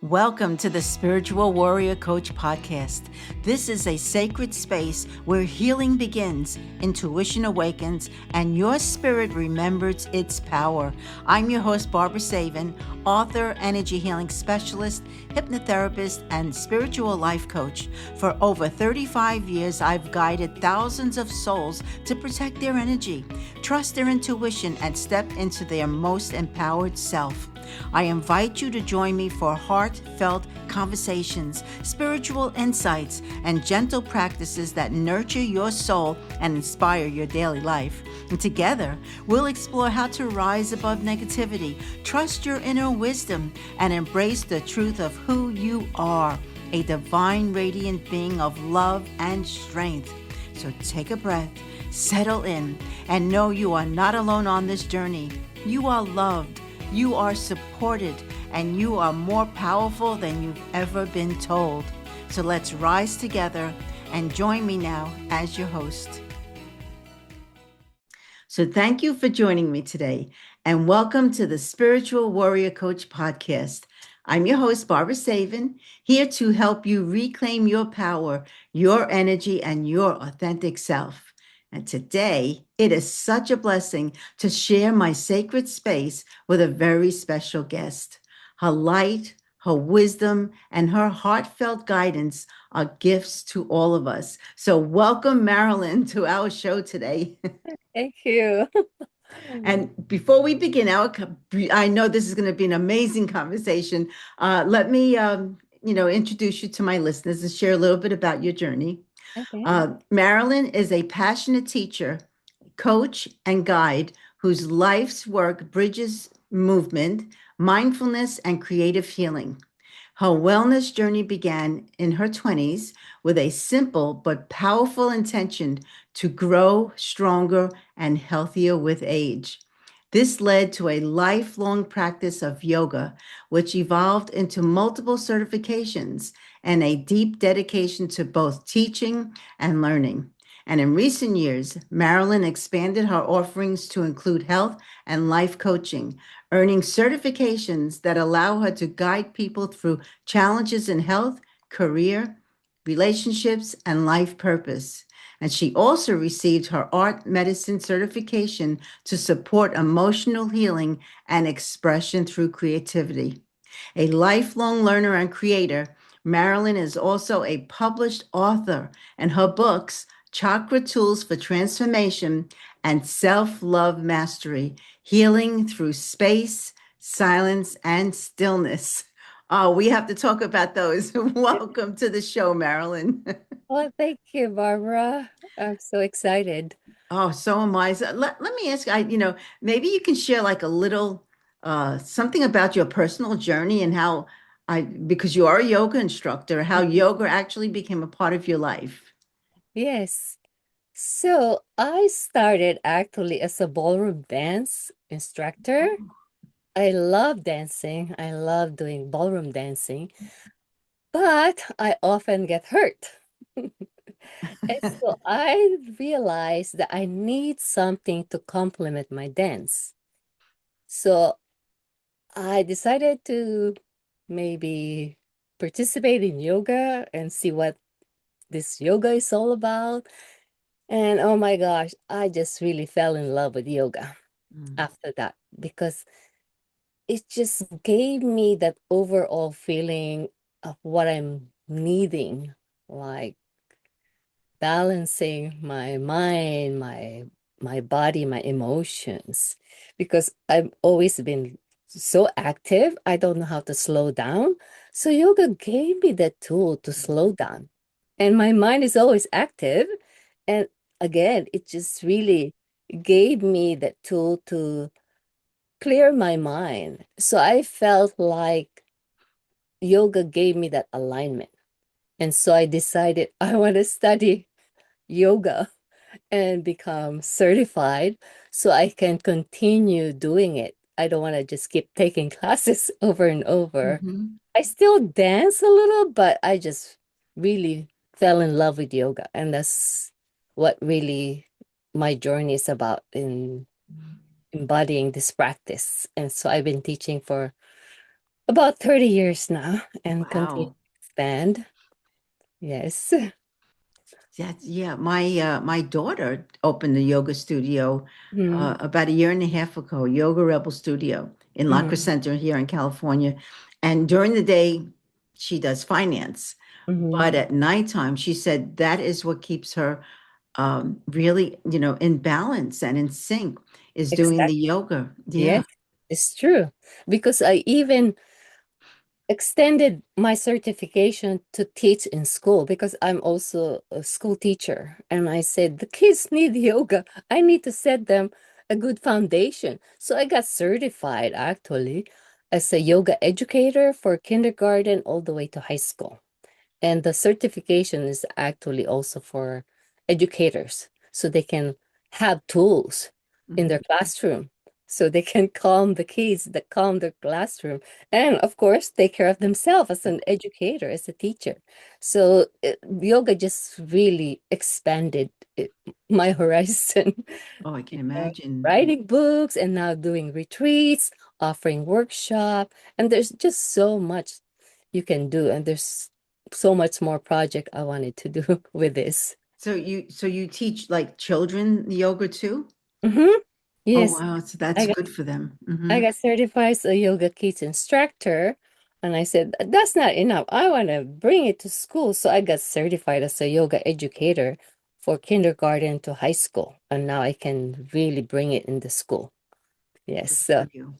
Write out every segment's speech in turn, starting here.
Welcome to the Spiritual Warrior Coach podcast. This is a sacred space where healing begins, intuition awakens, and your spirit remembers its power. I'm your host, Barbara Savin, author, energy healing specialist, hypnotherapist, and spiritual life coach. For over 35 years, I've guided thousands of souls to protect their energy, trust their intuition, and step into their most empowered self. I invite you to join me for heartfelt conversations, spiritual insights, and gentle practices that nurture your soul and inspire your daily life. And together, we'll explore how to rise above negativity, trust your inner wisdom, and embrace the truth of who you are, a divine, radiant being of love and strength. So take a breath, settle in, and know you are not alone on this journey. You are loved. You are supported, and you are more powerful than you've ever been told. So let's rise together and join me now as your host. So thank you for joining me today, and welcome to the Spiritual Warrior Coach podcast. I'm your host, Barbara Savin, here to help you reclaim your power, your energy, and your authentic self. And today, it is such a blessing to share my sacred space with a very special guest. Her light, her wisdom, and her heartfelt guidance are gifts to all of us. So welcome, Marilyn, to our show today. Thank you. And before we begin I know this is going to be an amazing conversation. Let me, introduce you to my listeners and share a little bit about your journey. Okay. Marilyn is a passionate teacher, coach, and guide whose life's work bridges movement, mindfulness, and creative healing. Her wellness journey began in her 20s with a simple but powerful intention to grow stronger and healthier with age. This led to a lifelong practice of yoga, which evolved into multiple certifications and a deep dedication to both teaching and learning. And in recent years, Marilyn expanded her offerings to include health and life coaching, earning certifications that allow her to guide people through challenges in health, career, relationships, and life purpose. And she also received her art medicine certification to support emotional healing and expression through creativity. A lifelong learner and creator, Marilyn is also a published author, and her books, Chakra Tools for Transformation and Self-Love Mastery, Healing Through Space, Silence, and Stillness. Oh, we have to talk about those. Welcome to the show, Marilyn. Well, thank you, Barbara. I'm so excited. Oh, so am I. So let me ask, maybe you can share like a little something about your personal journey and how because you are a yoga instructor, how Mhm. yoga actually became a part of your life. Yes. So I started actually as a ballroom dance instructor. I love dancing. I love doing ballroom dancing, but I often get hurt. And so I realized that I need something to complement my dance. So I decided to maybe participate in yoga and see what this yoga is all about. And oh my gosh, I just really fell in love with yoga Mm. after that because it just gave me that overall feeling of what I'm needing, like balancing my mind, my body, my emotions, because I've always been so active. I don't know how to slow down. So yoga gave me that tool to slow down. And my mind is always active. And again, it just really gave me that tool to clear my mind. So I felt like yoga gave me that alignment. And so I decided I want to study yoga and become certified so I can continue doing it. I don't want to just keep taking classes over and over. Mhm. I still dance a little, but I just really fell in love with yoga. And that's what really my journey is about in embodying this practice. And so I've been teaching for About 30 years now and continue to Wow. expand. Yes. Yeah. My daughter opened a yoga studio Mm, about a year and a half ago, Yoga Rebel Studio in Locker mm, Center here in California. And during the day, she does finance. But mm. at nighttime, she said that is what keeps her really, in balance and in sync is doing the Exactly. yoga. Yeah. Yes, it's true. Because I even extended my certification to teach in school because I'm also a school teacher. And I said, the kids need yoga. I need to set them a good foundation. So I got certified actually as a yoga educator for kindergarten all the way to high school. And the certification is actually also for educators so they can have tools in their Mhm. classroom so they can calm the kids that calm their classroom and of course take care of themselves as an educator as a teacher. So yoga just really expanded my horizon. Oh, I can Uh, imagine. writing books and now doing retreats, offering workshop, and there's just so much you can do, and there's so much more project I wanted to do with this. So you teach like children yoga too? Hmm. Oh, Yes, wow. So I that's got good for them. I Hmm. got certified as a yoga kids instructor, and I said that's not enough. I want to bring it to school, so I got certified as a yoga educator for kindergarten to high school, and now I can really bring it in the school. Yes, Good for so you.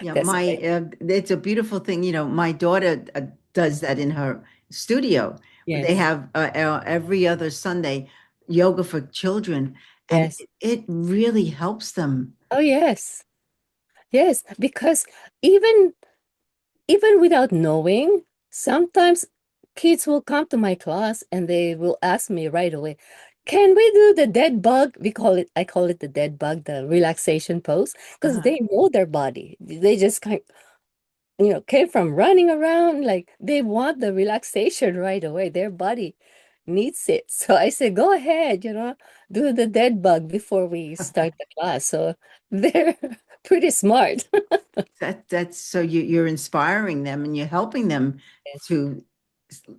Yeah, that's my what I, it's a beautiful thing. My daughter does that in her studio. They yes, have every other Sunday yoga for children, and yes. it really helps them. Oh yes, yes, because even even without knowing, sometimes kids will come to my class and they will ask me right away, can we do the dead bug? I call it the dead bug, the relaxation pose, because Uh-huh. they know their body. They just came from running around, like they want the relaxation right away. Their body needs it. So I say, go ahead, do the dead bug before we start the class. So they're pretty smart. That's so you're inspiring them and you're helping them Yes. to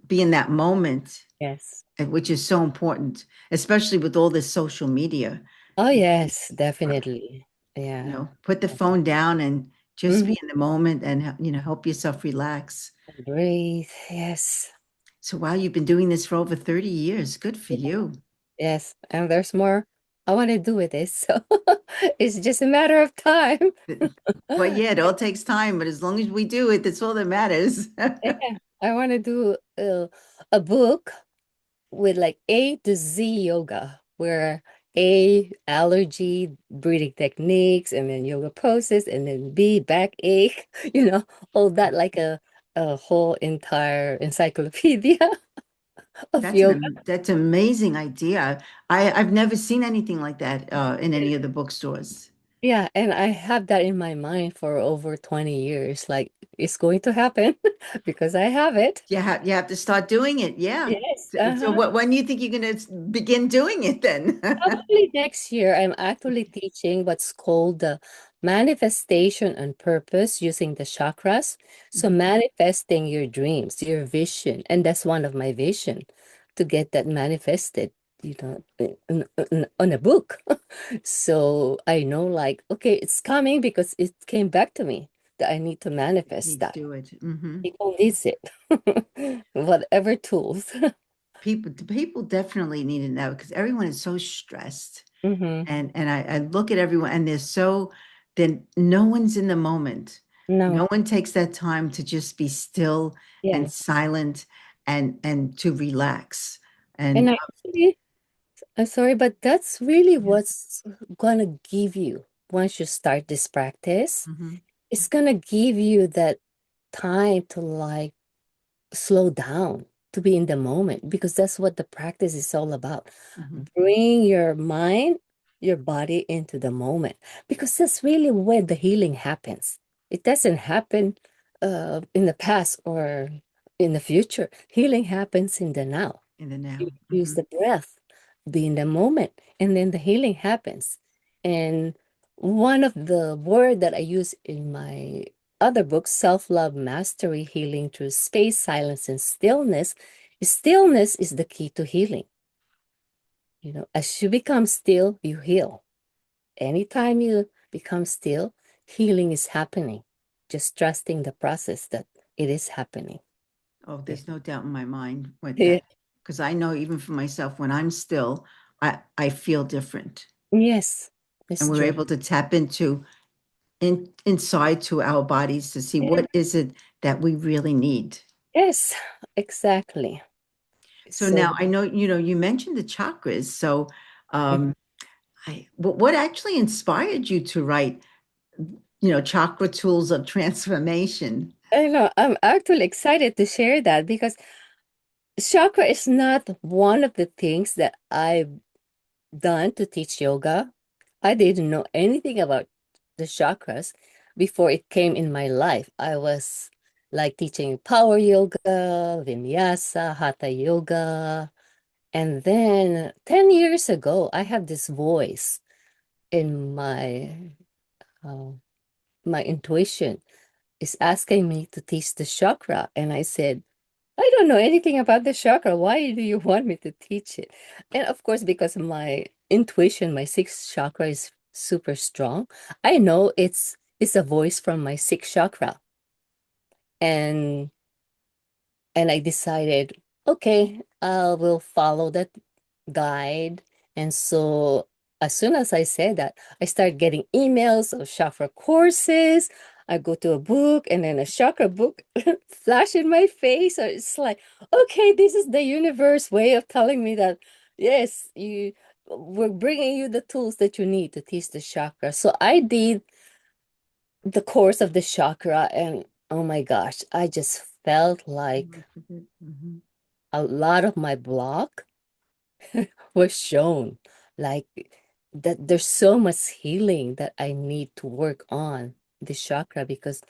be in that moment, Yes. which is so important, especially with all this social media. Oh, yes, definitely. Yeah. Put the phone down and just Hmm. be in the moment and help yourself relax. Breathe. Yes. So wow, you've been doing this for over 30 years. Good for Yeah. you. Yes. And there's more I want to do with this. So it's just a matter of time. Well, yeah, it all takes time, but as long as we do it, that's all that matters. Yeah. I want to do a book with like A to Z yoga, where A, allergy, breathing techniques, and then yoga poses, and then B, backache, all that like a whole entire encyclopedia of yoga. That's an amazing idea. I've never seen anything like that in any of the bookstores. Yeah, and I have that in my mind for over 20 years. Like it's going to happen because I have it. You have to start doing it. Yeah. Yes. So Uh-huh. when do you think you're going to begin doing it then? Probably next year, I'm actually teaching what's called the manifestation and purpose using the chakras. So Mhm. manifesting your dreams, your vision, and that's one of my vision to get that manifested, on a book. So I know like, okay, it's coming because it came back to me that I need to manifest Need to that. do it. Hmm. People needs it. Whatever tools. People definitely need to know because everyone is so stressed. Hmm. And I look at everyone and then no one's in the moment. No. No one takes that time to just be still and Yes. silent and to relax. And And I actually I'm sorry, but that's really yeah. what's gonna give you once you start this practice. Hmm. It's gonna give you that time to like slow down, to be in the moment, because that's what the practice is all about. Hmm. Bring your mind, your body into the moment, because that's really where the healing happens. It doesn't happen in the past or in the future. Healing happens in the now. In the You now. use Hmm. the breath, be in the moment, and then the healing happens. And one of the word that I use in my other book, Self-Love Mastery, Healing Through Space, Silence, and Stillness, stillness is the key to healing. As you become still, you heal. Anytime you become still, healing is happening. Just trusting the process that it is happening. Oh, Yeah. there's no doubt in my mind with Yeah. that. Because I know even for myself, when I'm still, I feel different. Yes, And it's we're true. able to tap into inside to our bodies to see Yeah. what is it that we really need. Yes, exactly. So now So, I know, you mentioned the chakras. So mhm. um, what actually inspired you to write, chakra tools of transformation? I know I'm actually excited to share that because chakra is not one of the things that I've done to teach yoga. I didn't know anything about the chakras before it came in my life. I was like teaching power yoga, vinyasa, hatha yoga. And then 10 years ago, I have this voice in uh, my intuition is asking me to teach the chakra. And I said, I don't know anything about the chakra. Why do you want me to teach it? And of course, because my intuition, my sixth chakra is super strong. I know it's a voice from my sixth chakra. And I decided, okay, I will follow that guide. And so as soon as I said that, I started getting emails of chakra courses. I go to a book and then a chakra book flash in my face. So it's like, okay, this is the universe way of telling me that, yes, we're bringing you the tools that you need to teach the chakra. So I did the course of the chakra and oh my gosh, I just felt like Mhm. a lot of my block was shown like that there's so much healing that I need to work on the chakra because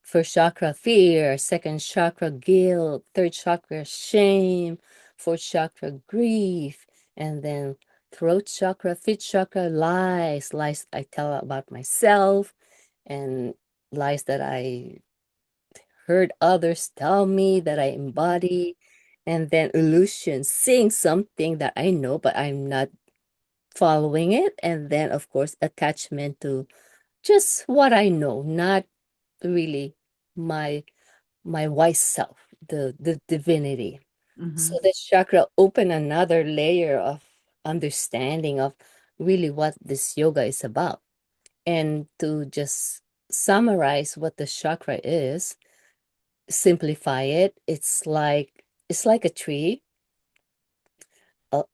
first chakra fear, second chakra guilt, third chakra shame, fourth chakra grief, and then throat chakra, fifth chakra lies I tell about myself and lies that I heard others tell me that I embody, and then illusion, seeing something that I know, but I'm not following it. And then, of course, attachment to just what I know, not really my wise self, the divinity. So Mhm. the chakra open another layer of understanding of really what this yoga is about. And to just summarize what the chakra is, simplify it, it's like a tree.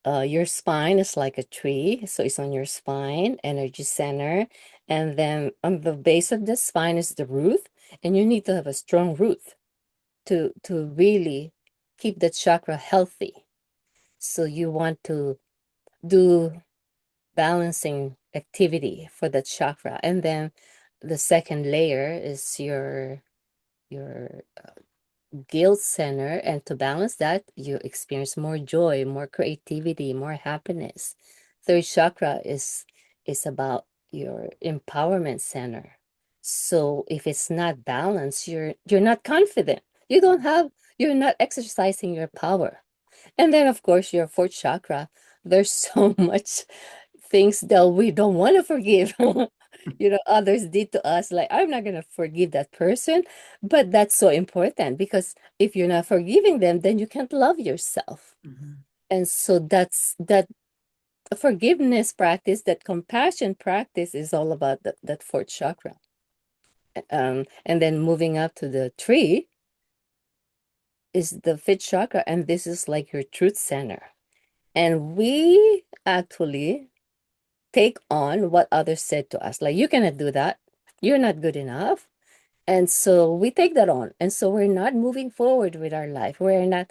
Your spine is like a tree, so it's on your spine, energy center, and then on the base of the spine is the root, and you need to have a strong root to really keep that chakra healthy. So you want to do balancing activity for that chakra, and then the second layer is your guilt center, and to balance that you experience more joy, more creativity, more happiness. Third chakra is about your empowerment center. So if it's not balanced, you're not confident, you're not exercising your power. And then of course your fourth chakra, there's so much things that we don't want to forgive. Others did to us. Like, I'm not going to forgive that person. But that's so important because if you're not forgiving them, then you can't love yourself. Mhm. And so that's that forgiveness practice, that compassion practice is all about that fourth chakra. And then moving up to the tree is the fifth chakra. And this is like your truth center. And we actually take on what others said to us. Like, you cannot do that. You're not good enough. And so we take that on. And so we're not moving forward with our life. We're not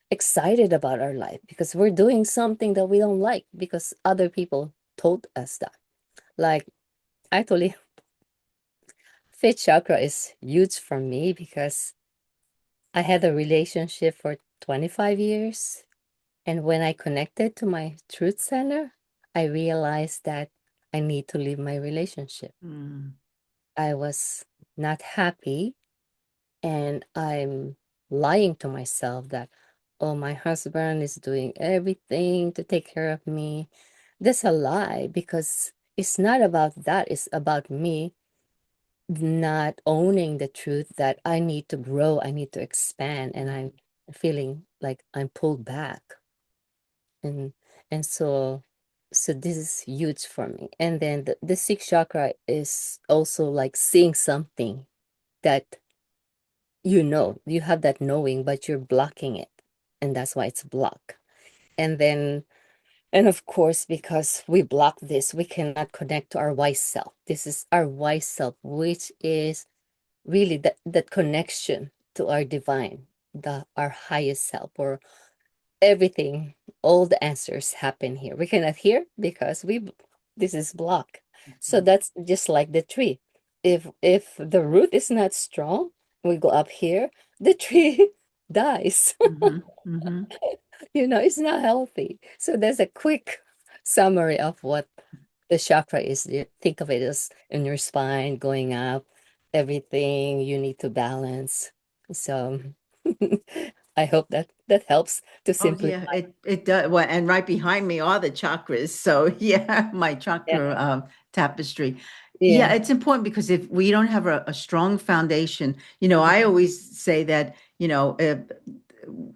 excited about our life because we're doing something that we don't like because other people told us that. Like, actually, fifth chakra is huge for me because I had a relationship for 25 years. And when I connected to my truth center, I realized that I need to leave my relationship. Mm. I was not happy, and I'm lying to myself that, oh, my husband is doing everything to take care of me. That's a lie because it's not about that. It's about me not owning the truth that I need to grow, I need to expand, and I'm feeling like I'm pulled back. And and so this is huge for me. And then the sixth chakra is also like seeing something that you have that knowing, but you're blocking it. And that's why it's blocked. And then, and of course, because we block this, we cannot connect to our wise self. This is our wise self, which is really that connection to our divine, our highest self, or everything, all the answers happen here. We cannot hear because this is blocked. So that's just like the tree. If the root is not strong, we go up here, the tree dies. Mm-hmm. Mm-hmm. It's not healthy. So there's a quick summary of what the chakra is. You think of it as in your spine going up, everything you need to balance. So I hope that helps to Oh yeah, simplify. it does. Well, and right behind me are the chakras. So yeah, my Yeah. chakra tapestry. Yeah, Yeah. it's important because if we don't have a strong foundation, I Mhm. always say that,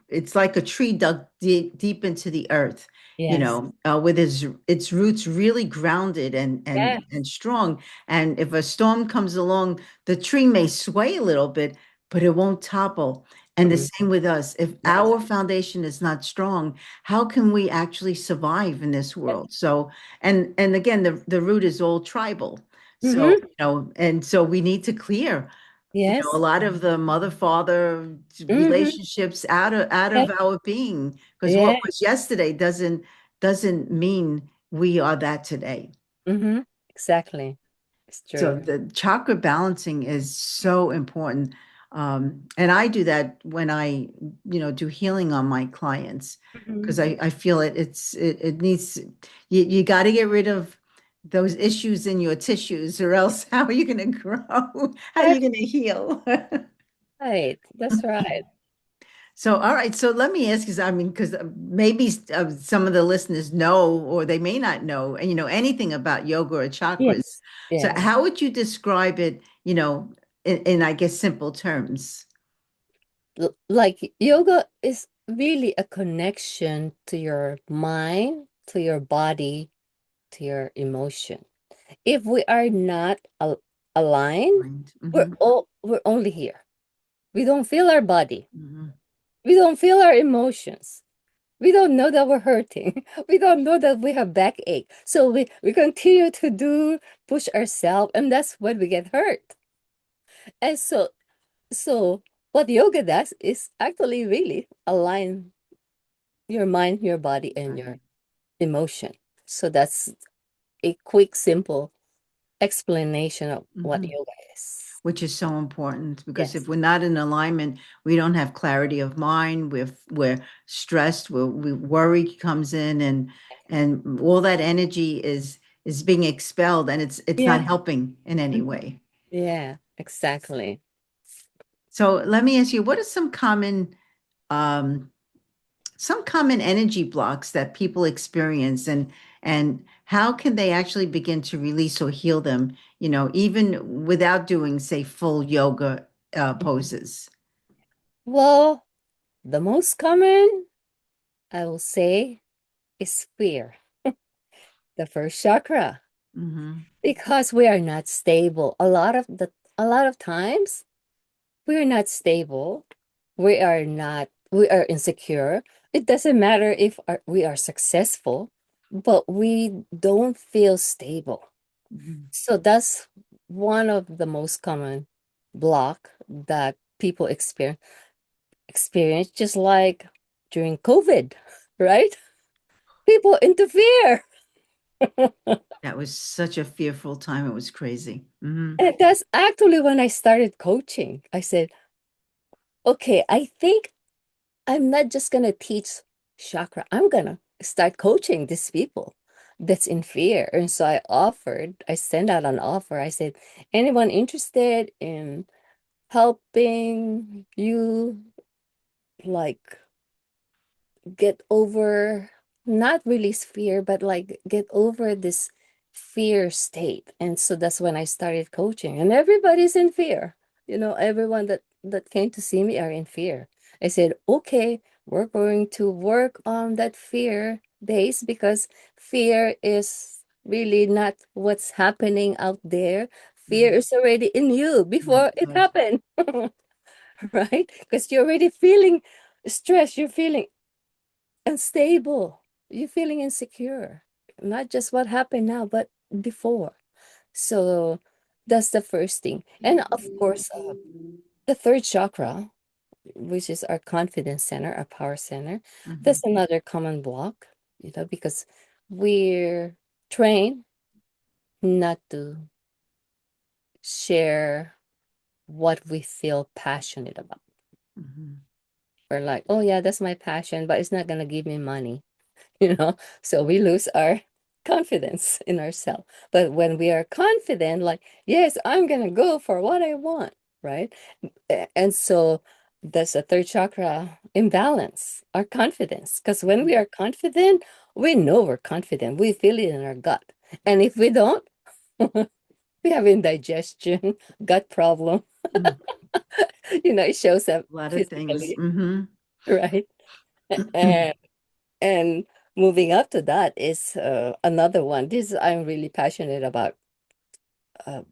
it's like a tree dug deep into the earth, Yes. with its roots really grounded and and Yes. and strong. And if a storm comes along, the tree may sway a little bit, but it won't topple. And the Mhm. same with us. If Yes. our foundation is not strong, how can we actually survive in this world? So, and again, the root is all tribal. So, Mm-hmm. and so we need to clear a Yes. lot of the mother-father Mm-hmm. relationships out of Yes. our being, because what Yeah. was yesterday doesn't mean we are that today. Mm-hmm. Exactly. It's So true. the chakra balancing is so important. And I do that when I, do healing on my clients, Mm-hmm. because I feel it needs, you got to get rid of those issues in your tissues, or else how are you going to grow? How are you going to heal? Right. That's right. So, all right. So let me ask you, I mean, because maybe some of the listeners know, or they may not know, anything about yoga or chakras. Yes. So Yes. how would you describe it, in I guess, simple terms? Like yoga is really a connection to your mind, to your body, to your emotion. If we are not aligned, Mind. we're only here. We don't feel our body. Hmm. We don't feel our emotions. We don't know that we're hurting. We don't know that we have backache. So we continue to push ourselves, and that's when we get hurt. And so what yoga does is actually really align your mind, your body, and Right. your emotion. So that's a quick, simple explanation of what Hmm. yoga is. Which is so important, because if Yes. we're not in alignment, we don't have clarity of mind. We're stressed. Worry comes in, and all that energy is being expelled, and it's not Yeah. helping in any Mhm. way. Yeah, exactly. So let me ask you, what are um, some common energy blocks that people experience, and how can they actually begin to release or heal them, even without doing, say, full yoga poses? Well, the most common, I will say, is fear, the first chakra, Hmm. because we are not stable. A lot of times we're not stable. We are insecure. It doesn't matter if we are successful, but we don't feel stable. Hmm. So that's one of the most common block that people experience, just like during COVID, right? People interfere. That was such a fearful time. It was crazy. Hmm. And that's actually when I started coaching. I said, okay, I think I'm not just gonna teach chakra. I'm gonna start coaching these people. that's in fear. And so I sent out an offer. I said, anyone interested in helping you like get over, not really fear, but like get over this fear state. And so that's when I started coaching, and everybody's in fear. Everyone that came to see me are in fear. I said, okay, we're going to work on that fear base, because fear is really not what's happening out there. Fear Mhm. is already in you My before it God. happened. Right? Because you're already feeling stress, you're feeling unstable, you're feeling insecure, not just what happened now, but before. So that's the first thing. And of course, the third chakra, which is our confidence center, our power center, Mhm. that's another common block, because we're trained not to share what we feel passionate about. Mhm. We're like, oh yeah, that's my passion, but it's not gonna give me money. So we lose our confidence in ourselves. But when we are confident, like, yes, I'm gonna go for what I want, right? And so that's a third chakra imbalance, our confidence. Because when we are confident, we know we're confident. We feel it in our gut. And if we don't, we have indigestion, gut problem. Mm. It shows up A lot of things. physically, Hmm. right? And And moving up to that is another one. This I'm really passionate about, uh,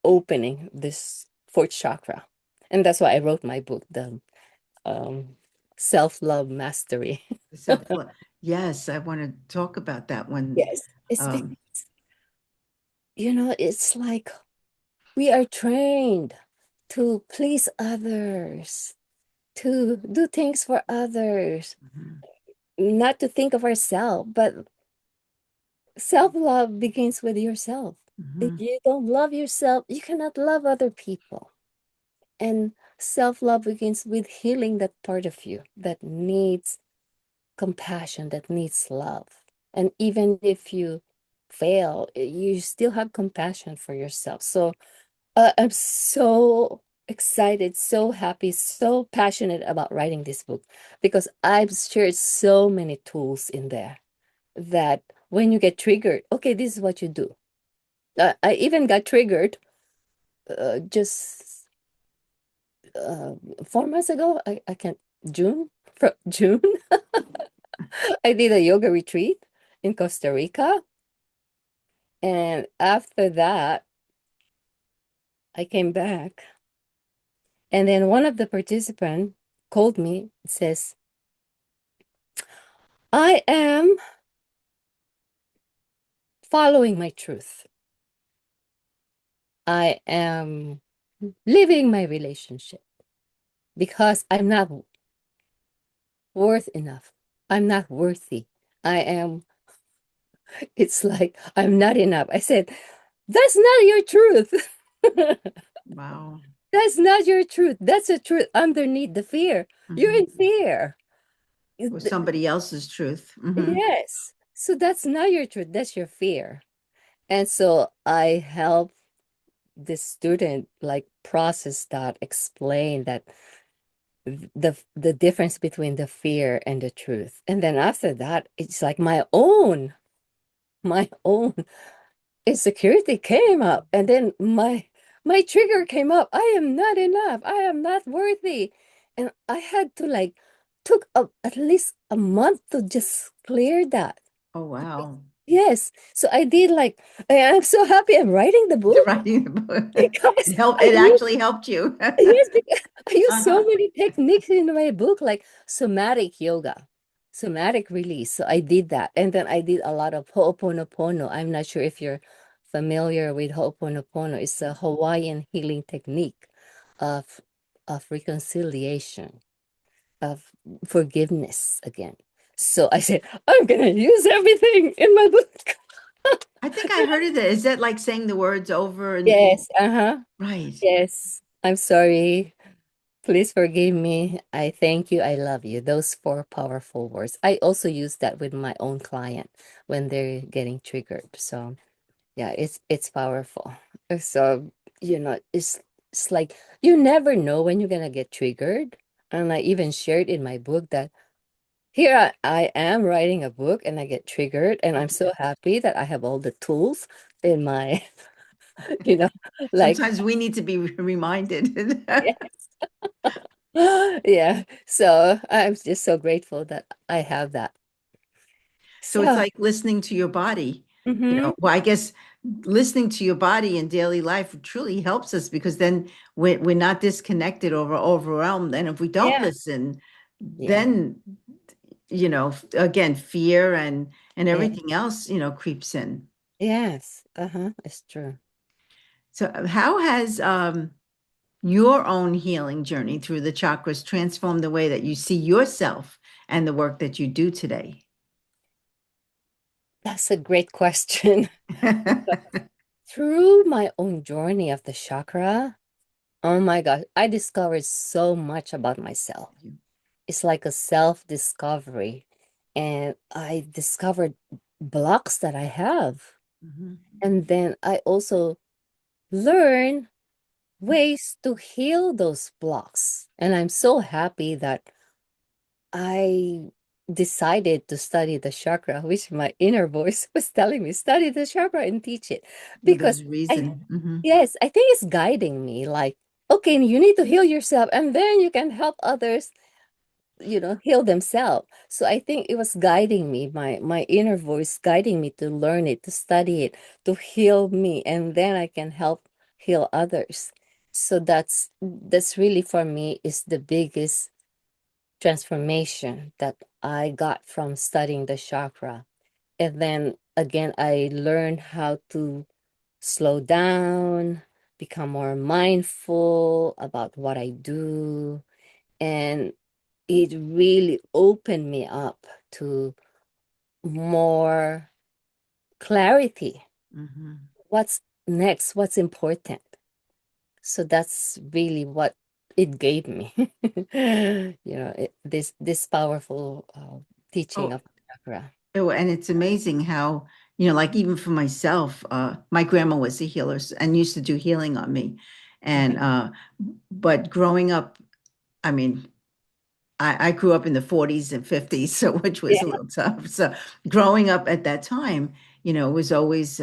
opening this fourth chakra. And that's why I wrote my book, the um, Self-Love Mastery. Self love. Yes, I want to talk about that one. Yes. It's Um, because, it's like we are trained to please others, to do things for others, mhm. not to think of ourselves, but self-love begins with yourself. If Mhm. you don't love yourself, you cannot love other people. And self-love begins with healing that part of you that needs compassion, that needs love. And even if you fail, you still have compassion for yourself. So I'm so excited, so happy, so passionate about writing this book, because I've shared so many tools in there that when you get triggered, okay, this is what you do. I even got triggered just 4 months ago. I can't, from June, I did a yoga retreat in Costa Rica. And after that, I came back. And then one of the participants called me and says, I am following my truth. I am living my relationship because I'm not worth enough. I'm not worthy. I am, it's like, I'm not enough. I said, that's not your truth. Wow. That's not your truth. That's the truth underneath the fear. You're Mhm. in fear. Was somebody else's truth. Hmm. Yes. So that's not your truth. That's your fear. And so I help the student like process that, explain that the difference between the fear and the truth. And then after that, it's like my own insecurity came up, and then my trigger came up. I am not enough. I am not worthy. And I had to like took at least a month to just clear that. Oh, wow. Yes. So I did like, I'm so happy I'm writing the The book writing the book. because It helped. I It use actually helped you. yes, because I use so Uh-huh. many techniques in my book, like somatic yoga, somatic release. So I did that. And then I did a lot of Ho'oponopono. I'm not sure if you're familiar with Ho'oponopono. It's a Hawaiian healing technique of reconciliation, of forgiveness again. So I said, I'm gonna use everything in my book. I think I heard of that. Is that like saying the words over and Yes, uh-huh. right? Yes. I'm sorry. Please forgive me. I thank you. I love you. Those four powerful words. I also use that with my own client when they're getting triggered. So yeah, it's powerful. So, it's like you never know when you're gonna get triggered. And I even shared in my book that here I am writing a book and I get triggered, and I'm so happy that I have all the tools in my, you know, like Sometimes we need to be reminded. yeah. So I'm just so grateful that I have that. So it's So, like listening to your body. mm-hmm. Well, I guess listening to your body in daily life truly helps us because then we're not disconnected or overwhelmed. And if we don't Yeah, listen, yeah, then, again, fear and yeah, everything else, creeps in. yes. It's true. So how has your own healing journey through the chakras transformed the way that you see yourself and the work that you do today? That's a great question. Through my own journey of the chakra, oh my gosh, I discovered so much about myself. It's like a self-discovery. And I discovered blocks that I have. Mhm. And then I also learn ways to heal those blocks. And I'm so happy that I decided to study the chakra, which my inner voice was telling me, study the chakra and teach it. Well, Because there's I, reason. yes, I think it's guiding me like, okay, you need to heal yourself and then you can help others, heal themselves. So I think it was guiding me, my inner voice guiding me to learn it, to study it, to heal me, and then I can help heal others. So that's really for me is the biggest transformation that I got from studying the chakra. And then again, I learned how to slow down, become more mindful about what I do. And it really opened me up to more clarity. Hmm. What's next? What's important? So that's really what it gave me. This powerful teaching Oh, of chakra. and it's amazing how, like even for myself, my grandma was a healer and used to do healing on me. And but growing up, I mean, I grew up in the 40s and 50s, so which was a Yeah. little tough. So growing up at that time, it was always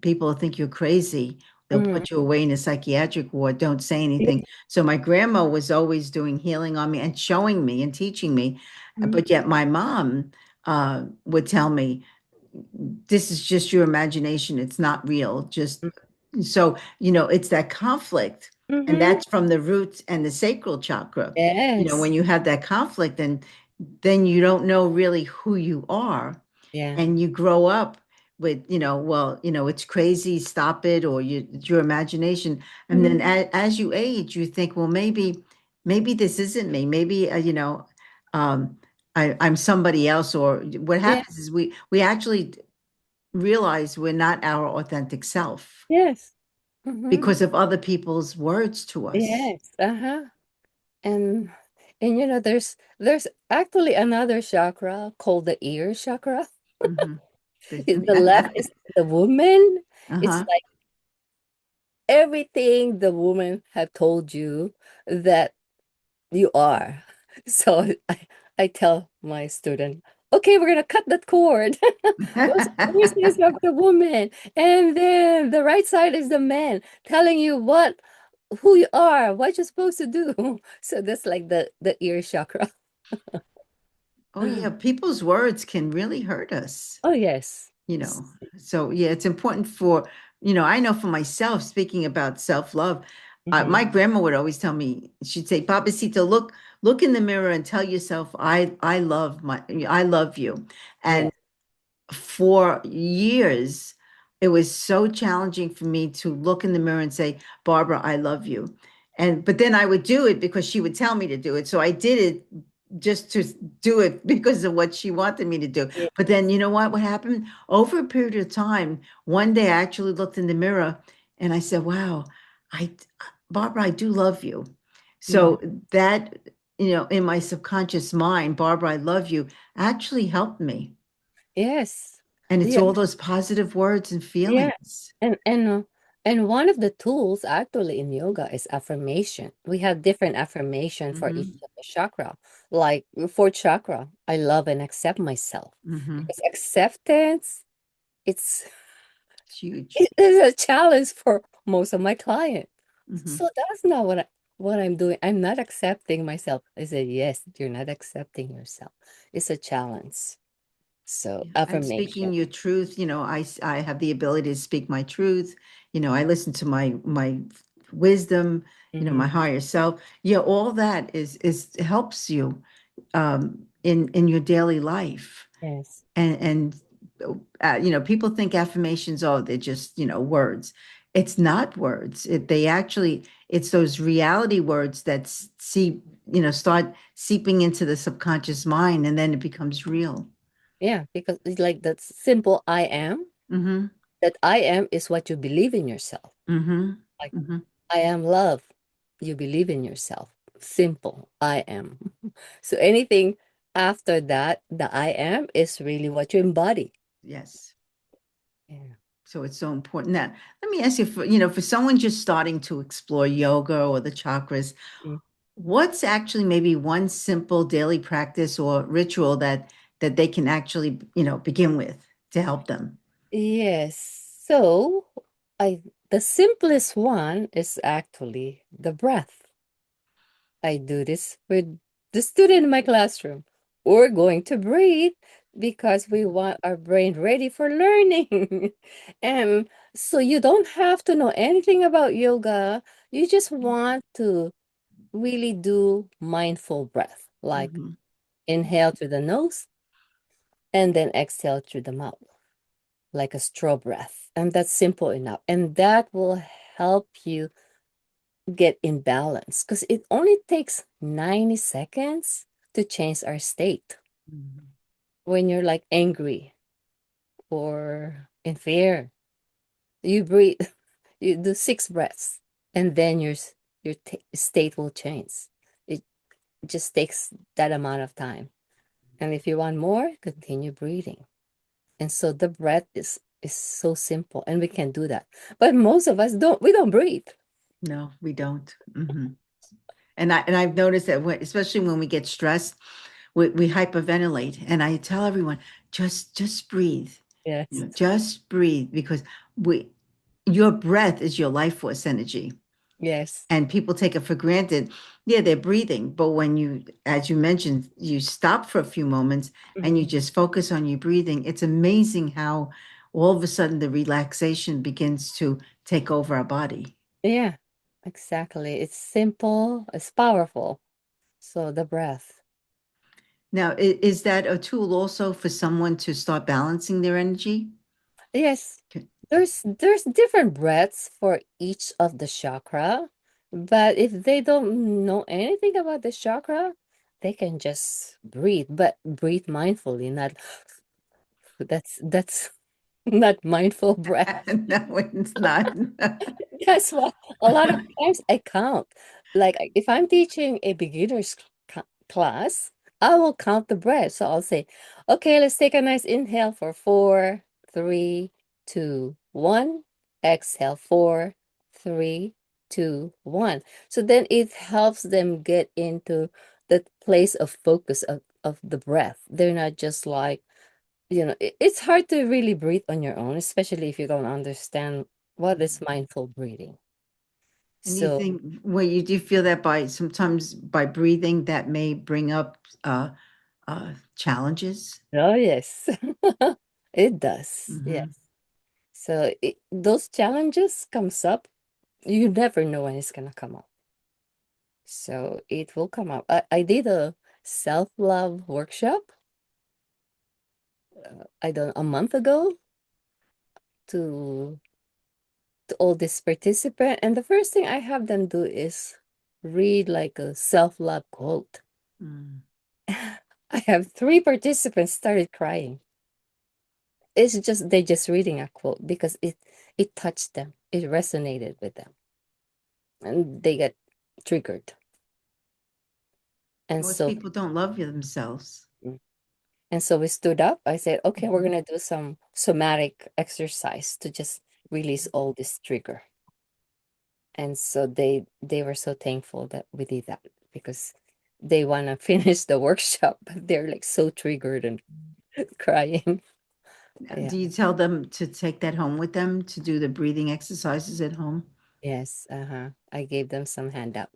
people think you're crazy. They'll Mhm. put you away in a psychiatric ward. Don't say Yeah. anything. So my grandma was always doing healing on me and showing me and teaching me. Mhm. But yet my mom would tell me, this is just your imagination. It's not real. Just so, it's that conflict. And Mhm. that's from the roots and the sacral chakra. Yes. When you have that conflict, then you don't know really who you are. Yeah. And you grow up with, well, it's crazy, stop it, or it's your imagination. And then Mhm. as you age, you think, well, maybe this isn't me. Maybe, um, I'm somebody else. Or what Yeah. happens is we actually realize we're not our authentic self Yes. Mhm. because of other people's words to us. Yes. Uh-huh. And there's actually another chakra called the ear chakra. Mhm. The left is the woman. It's Uh-huh. like everything the woman have told you that you are. So I tell my student, okay, we're gonna cut that cord. Those voices of the woman, and then the right side is the man telling you who you are, what you're supposed to do. So that's like the ear chakra. Oh yeah, people's words can really hurt us. Oh yes. you know so yeah, it's important for, I know for myself, speaking about self-love, Mm-hmm. my grandma would always tell me, she'd say, Papacito, look in the mirror and tell yourself, I love you. Yeah. And for years, it was so challenging for me to look in the mirror and say, Barbara, I love you. But then I would do it because she would tell me to do it. So I did it just to do it because of what she wanted me to do. Yeah. But then you know what happened? Over a period of time, one day I actually looked in the mirror and I said, wow, I Barbara, I do love you. Mhm. So that, in my subconscious mind, Barbara, I love you, actually helped me. Yes. And it's Yeah. all those positive words and Yeah. feelings. And one of the tools actually in yoga is affirmation. We have different affirmation for each Hmm. of the chakra. Like fourth chakra, I love and accept myself. Hmm. Because acceptance, it's It's huge. it is a challenge for most of my clients. Hmm. So that's not what I'm doing. I'm not accepting myself. I said, yes, you're not accepting yourself. It's a challenge. So Yeah. And affirmation. speaking your truth, I have the ability to speak my truth. I listen to my wisdom, my Hmm. higher self. Yeah, all that is helps you in your daily life. Yes. And people think affirmations, oh, they're just, words. It's not words. It's those reality words that start seeping into the subconscious mind, and then it becomes real. Yeah, because it's like that simple I am. Mm-hmm. That I am is what you believe in yourself. Mm-hmm. Like, Mm-hmm. I am love. You believe in yourself. Simple. I am. So anything after that, the I am is really what you embody. Yes. Yeah. So it's so important. Now, let me ask you, for someone just starting to explore yoga or the chakras, Mm. what's actually maybe one simple daily practice or ritual that they can actually, begin with to help them? Yes. So I the simplest one is actually the breath. I do this with the student in my classroom. We're going to breathe because we want our brain ready for learning. And so you don't have to know anything about yoga. You just want to really do mindful breath, like Mhm. inhale through the nose and then exhale through the mouth, like a straw breath. And that's simple enough. And that will help you get in balance because it only takes 90 seconds to change our state. Mhm. When you're like angry or in fear, you breathe, you do 6 breaths, and then your state will change. It just takes that amount of time. And if you want more, continue breathing. And so the breath is so simple, and we can do that. But most of us don't. We don't breathe. No, we don't. Mhm. And I've noticed that especially when we get stressed, we hyperventilate. And I tell everyone, just breathe. Yes. Just breathe because we your breath is your life force energy. Yes. And people take it for granted. Yeah, they're breathing, but when you, as you mentioned, you stop for a few moments and you Mhm. just focus on your breathing, it's amazing how all of a sudden the relaxation begins to take over our body. Yeah, exactly. It's simple, it's powerful. So the breath. Now, is that a tool also for someone to start balancing their energy? Yes, Okay. there's different breaths for each of the chakra, but if they don't know anything about the chakra, they can just breathe, but breathe mindfully, not that's not mindful breath. No, it's not. That's why a lot of times I count. Like if I'm teaching a beginner's class, I will count the breath. So I'll say, okay, let's take a nice inhale for 4, 3, 2, 1. Exhale 4, 3, 2, 1. So then it helps them get into the place of focus of the breath. They're not just like, it's hard to really breathe on your own, especially if you don't understand what is mindful breathing. And you So, think, well, you do feel that sometimes by breathing, that may bring up challenges? oh yes, it does. Yes. Hmm. So those challenges comes up. You never know when it's gonna come up. So it will come up. I did a self-love workshop, I don't a month ago to all these participants, and the first thing I have them do is read like a self-love quote. Mm. I have 3 participants started crying. It's just they're just reading a quote because it touched them. It resonated with them, and they get triggered. And Most so, people don't love themselves. mm, and so we stood up. I said, okay, we're Mhm. gonna do some somatic exercise to just release all this trigger. And so they were so thankful that we did that because they want to finish the workshop, but they're like so triggered and crying. Yeah. Do you tell them to take that home with them to do the breathing exercises at home? Yes. Uh-huh. I gave them some handout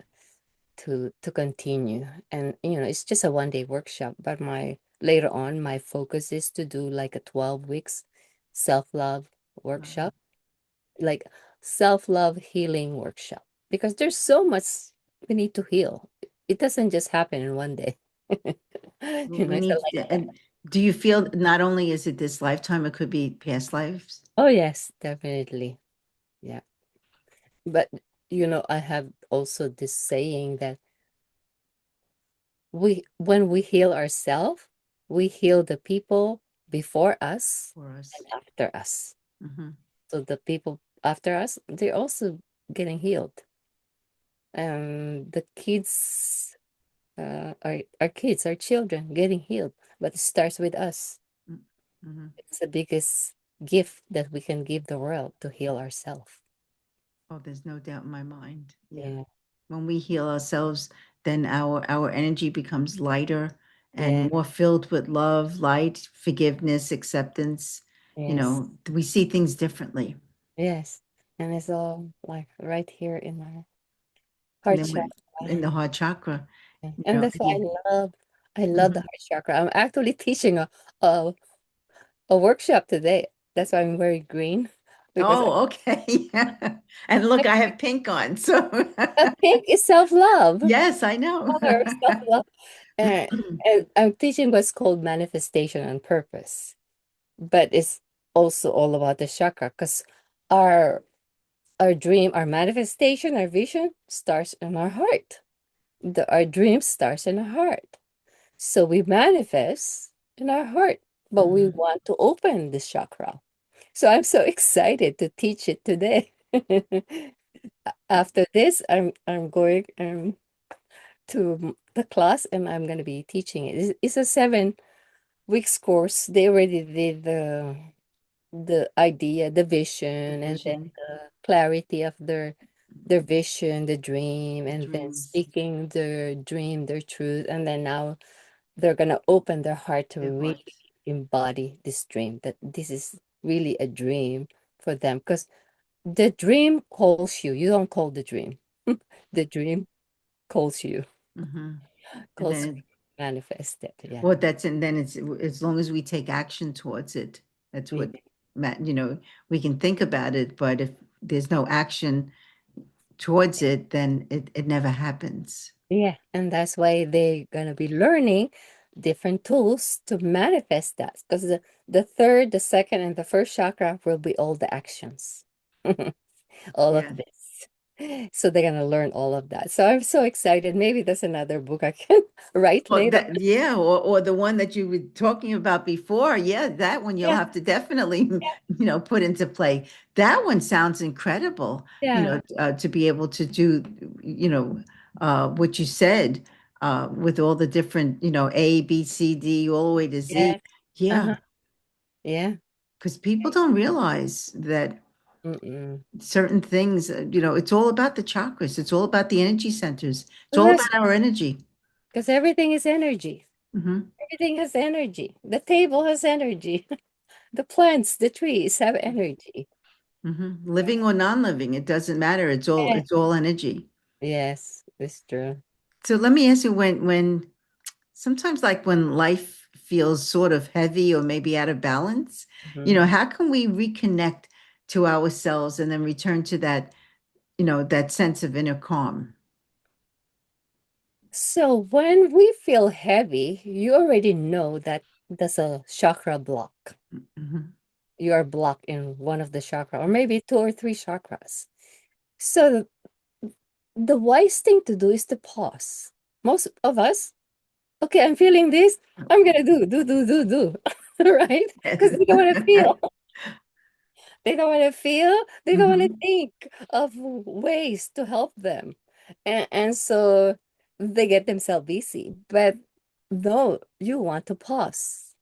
to continue. And it's just a 1 day workshop, but my later on my focus is to do like a 12 weeks self-love Wow. workshop, like self-love healing workshop, because there's so much we need to heal. It doesn't just happen in 1 day. We It's a need, lifetime. and do you feel not only is it this lifetime, it could be past lives? Oh yes, definitely. Yeah. But I have also this saying that when we heal ourselves, we heal the people before us For us? and after us. Hmm. So the people after us, they're also getting healed. The kids, our kids, our children getting healed. But it starts with us. Hmm. It's the biggest gift that we can give the world, to heal ourselves. Oh, there's no doubt in my mind. Yeah. Yeah. When we heal ourselves, then our energy becomes lighter and Yeah. more filled with love, light, forgiveness, acceptance. Yes. We see things differently. Yes. And it's all like right here in our And heart then in chakra. the heart chakra, Yeah. And that's why yeah. I love the Mhm. heart chakra. I'm actually teaching a, a workshop today. That's why I'm wearing green, because Oh, okay. Yeah. And look, I have pink on, so a pink is self-love. yes, I know. Color of self-love. And I'm teaching what's called manifestation on purpose. But it's also all about the chakra, because our our dream, our manifestation, our vision starts in our heart. Our dream starts in our heart. So we manifest in our heart, but we Mhm. want to open this chakra. So I'm so excited to teach it today. After this, I'm going to the class, and I'm going to be teaching it. It's a 7 weeks course. They already did the idea, the The vision, and then vision, the clarity of their vision, the dream, the and then dreams, speaking their dream, their truth, and then now they're gonna open their heart to their really hearts. embody this dream, that this is really a dream for them, because the dream calls you. You don't call the dream. The dream calls you, Hmm. And calls you then, to manifest it. Yeah. what that's, and then it's as long as we take action towards it, that's Yeah. what, we can think about it, but if there's no action towards it, then it never happens. Yeah, and that's why they're gonna be learning different tools to manifest that. Because the third, the second, and the first chakra will be all the actions, all of Yeah. this. So they're gonna learn all of that. So I'm so excited. Maybe that's another book I can write Well, later. that, yeah, or the one that you were talking about before, yeah, that one you'll Yeah, have to definitely, put into play. That one sounds incredible, yeah, to be able to do, what you said, with all the different, A, B, C, D, all the way to Z. yes. Yeah, Uh-huh. Yeah. because people don't realize that Mm-mm. certain things, it's all about the chakras. It's all about the energy centers. It's Well, all that's about our energy. because everything is energy. Hmm. Everything has energy. The table has energy. The plants, the trees have energy. Hmm. Living or non-living, it doesn't matter. It's all Yeah. it's all energy. Yes, it's true. So let me ask you, when sometimes, like when life feels sort of heavy or maybe out of balance, Mhm. how can we reconnect to ourselves and then return to that sense of inner calm? So when we feel heavy, you already know that there's a chakra block. Hmm. You are blocked in one of the chakra, or maybe two or three chakras. So the wise thing to do is to pause. Most of us, okay, I'm feeling this. I'm gonna do, right? Because they don't want to feel. They don't want to feel. They don't want to Hmm. think of ways to help them, and so. they get themselves busy. But no, you want to pause.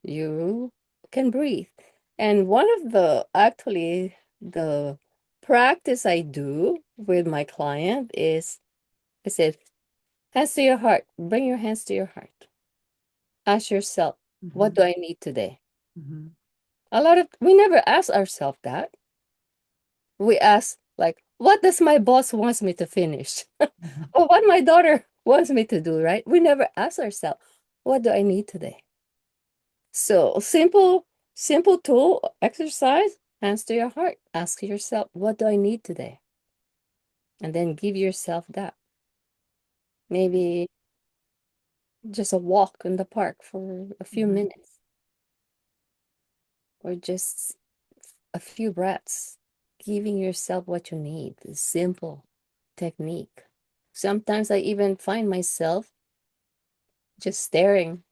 You can breathe. And one of the actually the practice I do with my client is I said, hands to your heart. Bring your hands to your heart. Ask yourself, what Mhm, do I need today? mhm, A lot of we never ask ourselves that. We ask like, what does my boss wants me to finish? mhm, Or what my daughter wants me to do, right? We never ask ourselves, what do I need today? So simple tool, exercise, hands to your heart. Ask yourself, what do I need today? And then give yourself that. Maybe just a walk in the park for a few mhm, minutes or just a few breaths. Giving yourself what you need is simple technique. Sometimes I even find myself just staring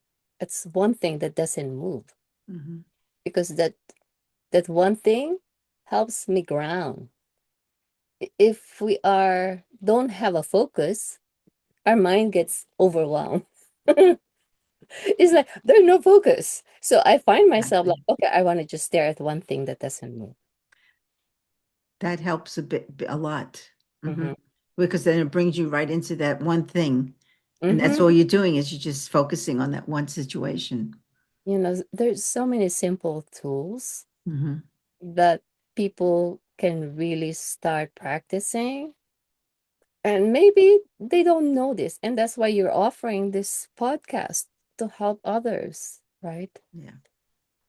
at one thing that doesn't move mhm, because that one thing helps me ground. If we are don't have a focus, our mind gets overwhelmed. It's like there's no focus. So I find myself like, exactly. okay, I want to just stare at one thing that doesn't move. That helps a lot. Mm-hmm. Mhm. Because then it brings you right into that one thing. And that's Mm-hmm. all you're doing is you're just focusing on that one situation. There's so many simple tools Mhm. that people can really start practicing. And maybe they don't know this. And that's why you're offering this podcast to help others, right? Yeah.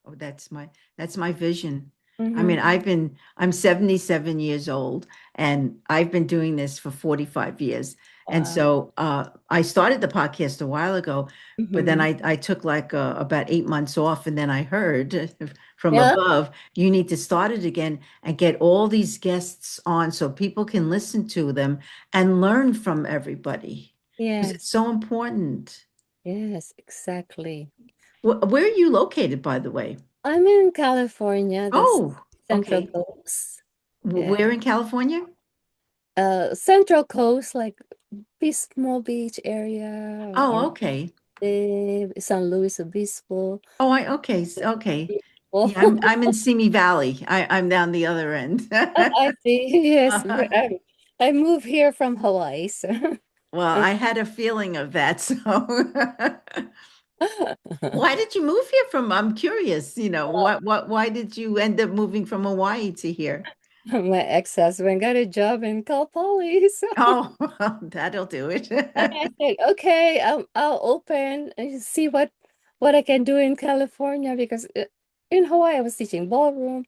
Oh, that's my vision. I Mm-hmm. mean, I'm 77 years old and I've been doing this for 45 years. And Wow. so I started the podcast a while ago, but then Mm-hmm. I took like about 8 months off and then I heard from Yeah. above, you need to start it again and get all these guests on so people can listen to them and learn from everybody because it's Yes. so important. Yes, exactly. Where are you located, by the way? I'm in California, the Oh, Central okay. Coast. Yeah. Where in California? Central Coast, like Pismo Beach area, Oh, okay. San Luis Obispo. Oh, okay. Beautiful. Yeah, I'm in Simi Valley. I'm down the other end. I see. Yes, I moved here from Hawaii, so. Well, I had a feeling of that. So, why did you move here from? I'm curious, why did you end up moving from Hawaii to here? My ex-husband got a job in Cal Poly, so Oh, that'll do it. I said, okay, I'll open and see what I can do in California because in Hawaii I was teaching ballroom,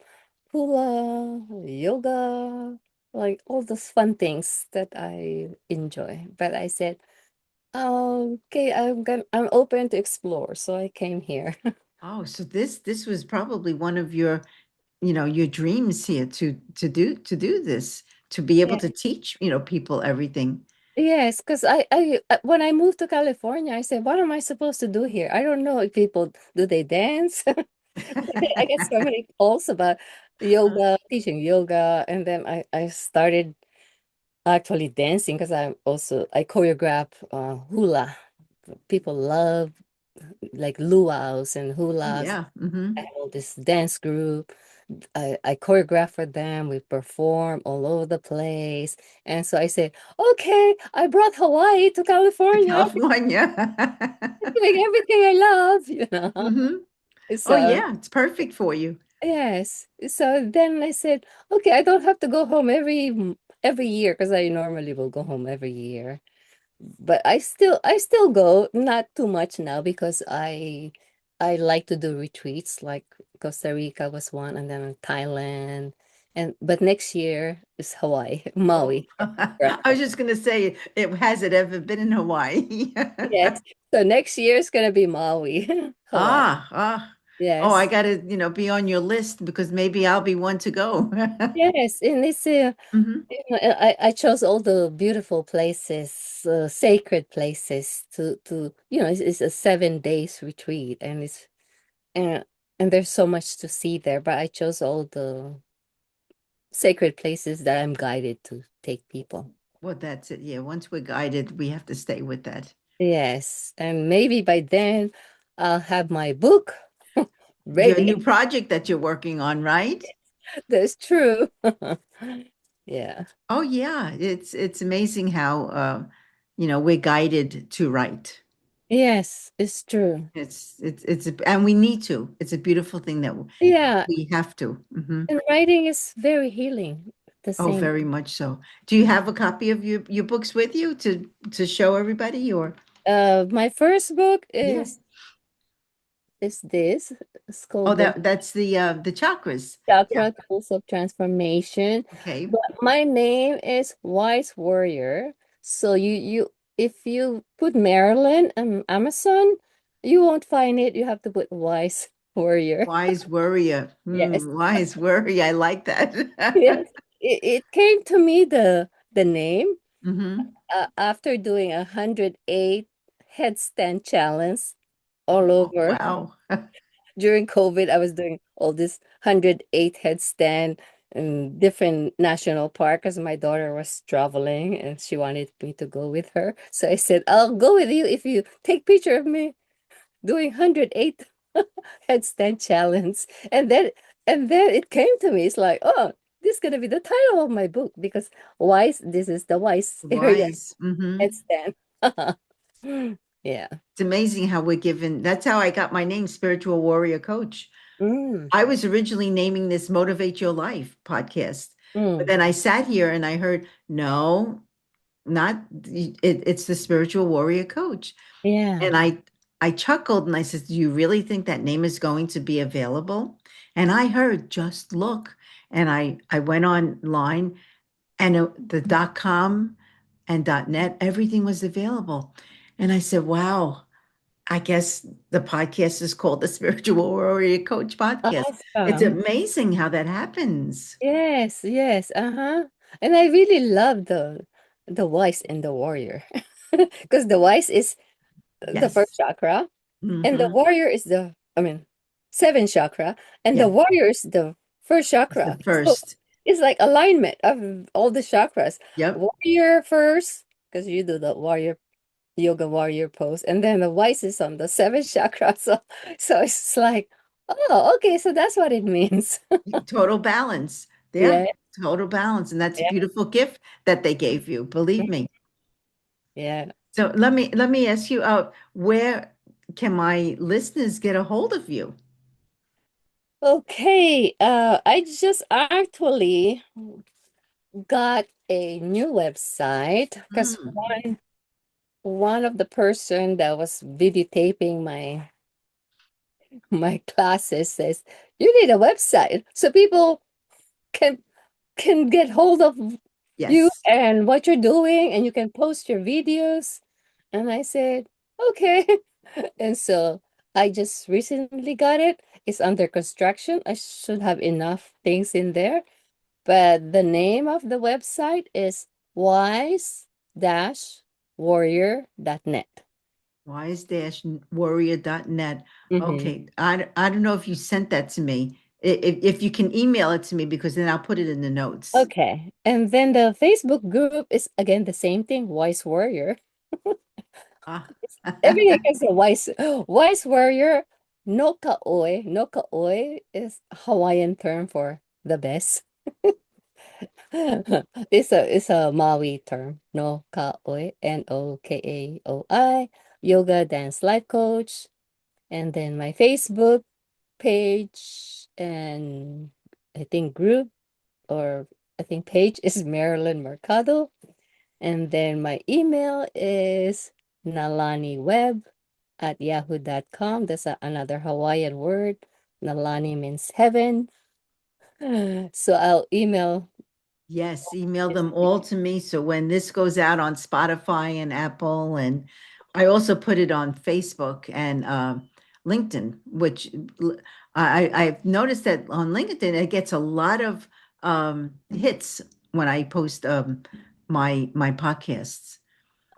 hula, yoga, like all those fun things that I enjoy. But I said, okay, I'm open to explore, so I came here. Oh, so this was probably one of your dreams here to do this, to be able Yeah. to teach, people everything. Yes, because when I moved to California, I said, what am I supposed to do here? I don't know if people do they dance? I get so many calls about yoga, teaching yoga, and then I started actually dancing because I choreograph hula. People love like luau's and Oh hulas. yeah. I have all this dance group. I choreograph for them. We perform all over the place. And so I said, okay, I brought Hawaii to California, California. doing everything I love, you know. hmm Oh So yeah, it's perfect for you. yes. So then I said, okay, I don't have to go home every year because I normally will go home every year. But I still go, not too much now because I like to do retreats like Costa Rica was one and then Thailand and but next year is Hawaii, Oh, Maui. I was just gonna say, it has it ever been in Hawaii? Yes. So next year is gonna be Maui, Hawaii. Oh, I Yes. gotta, be on your list because maybe I'll be one to go. Yes, and it's hmm I chose all the beautiful places, sacred places to it's a 7 days retreat and and there's so much to see there, but I chose all the sacred places that I'm guided to take people. Well, that's it. Yeah. Once we're guided, we have to stay with that. Yes, and maybe by then I'll have my book Your new ready. project that you're working on, right? That's true. Yeah. Oh yeah. It's amazing how we're guided to write. Yes, it's true. And we need to. It's a beautiful thing that Yeah, we have to. and writing is very healing at the Oh, same. very much so. Do you have a copy of your books with you to show everybody or My first book yeah. is this. It's Oh, called that's the chakras. Yeah. Chakra Tools of Transformation. Okay. But my name is Wise Warrior. So you if you put Marilyn Amazon, you won't find it. You have to put Wise Warrior. Wise worrier. Yes. Wise worry. I like that. Yes. It came to me the name hmm after doing 108 headstand challenge all Oh, over. wow. During COVID, I was doing all this 108 headstand in different national park because my daughter was traveling and she wanted me to go with her. So I said, I'll go with you if you take picture of me doing 108 headstand challenge. And then it came to me. It's like, oh, this is gonna be the title of my book because wise, this is the wise area Wise. headstand. Yeah. It's amazing how we're given. That's how I got my name, Spiritual Warrior Coach. Mm, I was originally naming this Motivate Your Life podcast, but mm, then I sat here and I heard, no, not it's the Spiritual Warrior Coach. yeah. And I chuckled and I said, "Do you really think that name is going to be available?" And I heard, "Just look." And I went online and the .com and .net, everything was available. And I said, "Wow, I guess the podcast is called the Spiritual Warrior Coach Podcast." It's Awesome. amazing how that happens. Yes, yes, uh-huh. And I really love the wise and the warrior. Because the wise is the first Yes. chakra, and the hmm warrior is I mean, seventh chakra, and the Yes. warrior is the first It's the chakra. So first. it's like alignment of all the chakras. Yep. Warrior first, because you do the warrior yoga warrior pose, and then the wise is on the seventh chakra. So it's like, oh, okay, so that's what it means. Total balance. Yeah. Yeah, Total balance. And that's a yeah, beautiful gift that they gave you. Believe me. yeah. So let me ask you, where can my listeners get a hold of you? Okay, I just actually got a new website because Hmm. one of the person that was videotaping my classes says you need a website so people can can get hold of you Yes. and what you're doing and you can post your videos. And I said, okay. And so I just recently got it. It's under construction. I should have enough things in there. But the name of the website is wise-warrior.net. Wise-warrior.net. Mm-hmm. Okay. I don't know if you sent that to me. If you can email it to me, because then I'll put it in the notes. Okay. And then the Facebook group is again the same thing, Wise Warrior. Ah. Everything is a wise warrior. No kaoy. No kaoy is Hawaiian term for the best. It's a Maui term. No kaoy. NOKAOI. Yoga dance life coach. And then my Facebook page and I think group or I think page is Marilyn Mercado. And then my email is nalaniweb@yahoo.com. That's another Hawaiian word. Nalani means heaven. So I'll email Yes, email this them to all to me. So when this goes out on Spotify and Apple, and I also put it on Facebook and LinkedIn, which I've noticed that on LinkedIn it gets a lot of hits when I post my podcasts.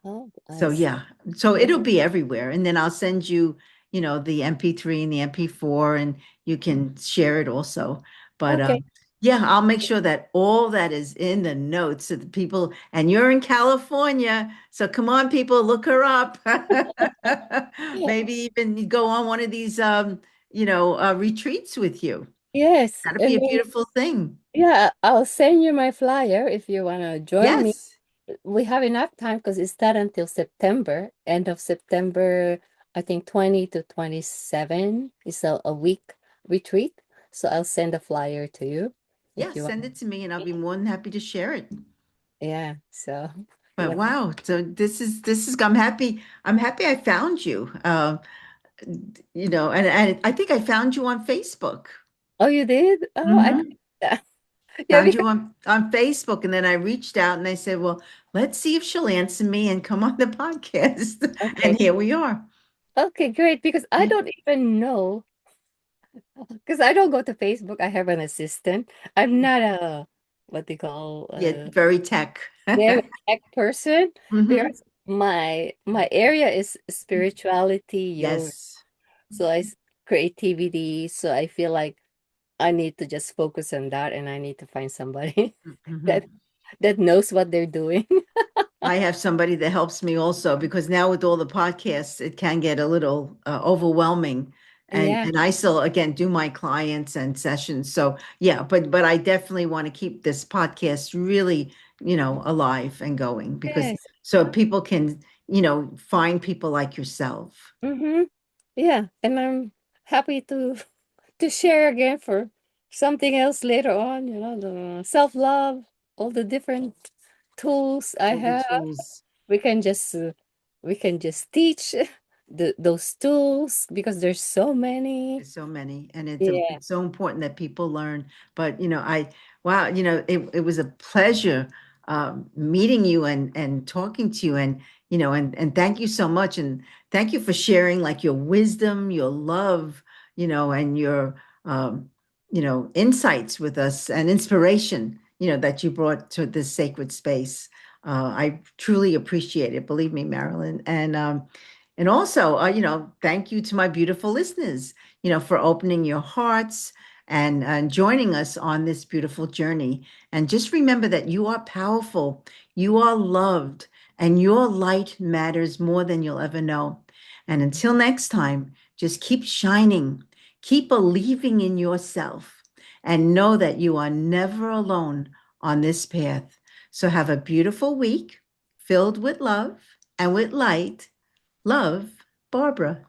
Oh, I So see. yeah, so Yeah. it'll be everywhere, and then I'll send you, the MP3 and the MP4, and you can share it also. But Okay. Yeah, I'll make sure that all that is in the notes so the people, and you're in California, so come on, people, look her up. Maybe even go on one of these, retreats with you. Yes, That'd be and a then, beautiful thing. yeah, I'll send you my flyer if you want to join me. Yes, We have enough time because it's not until September, end of September, I think 20 to 27 is a week retreat. So I'll send a flyer to you if yeah, you want. send it to me and I'll be more than happy to share it. Yeah, so But yeah. wow, so this is I'm happy I found you. And I think I found you on Facebook. Oh, you did? Oh, I Hmm. yeah, yeah, Found because you on Facebook, and then I reached out and I said, well, let's see if she'll answer me and come on the podcast. And okay. here we are. Okay, great. Because I Yeah, don't even know because I don't go to Facebook. I have an assistant. I'm not a what they call yeah, very tech. very tech person Hmm. because my area is spirituality, yoga. Yes. So creativity. So I feel like I need to just focus on that and I need to find somebody that Hmm. that knows what they're doing. I have somebody that helps me also because now with all the podcasts, it can get a little overwhelming. And Yeah. and I still again do my clients and sessions. So yeah, but I definitely want to keep this podcast really, alive and going because Yes. so people can, find people like yourself. Mm-hmm. Yeah. And I'm happy to share again for something else later on, the self-love, all the different tools I All the have. tools. We can just we can just teach those tools because there's so many. There's so many, and Yeah. it's so important that people learn. But wow, it was a pleasure meeting you and talking to you, and thank you so much, and thank you for sharing like your wisdom, your love, and your insights with us and inspiration, that you brought to this sacred space. I truly appreciate it. Believe me, Marilyn, and also, thank you to my beautiful listeners, for opening your hearts and joining us on this beautiful journey. And just remember that you are powerful, you are loved, and your light matters more than you'll ever know. And until next time, just keep shining, keep believing in yourself, and know that you are never alone on this path. So have a beautiful week filled with love and with light. Love, Barbara.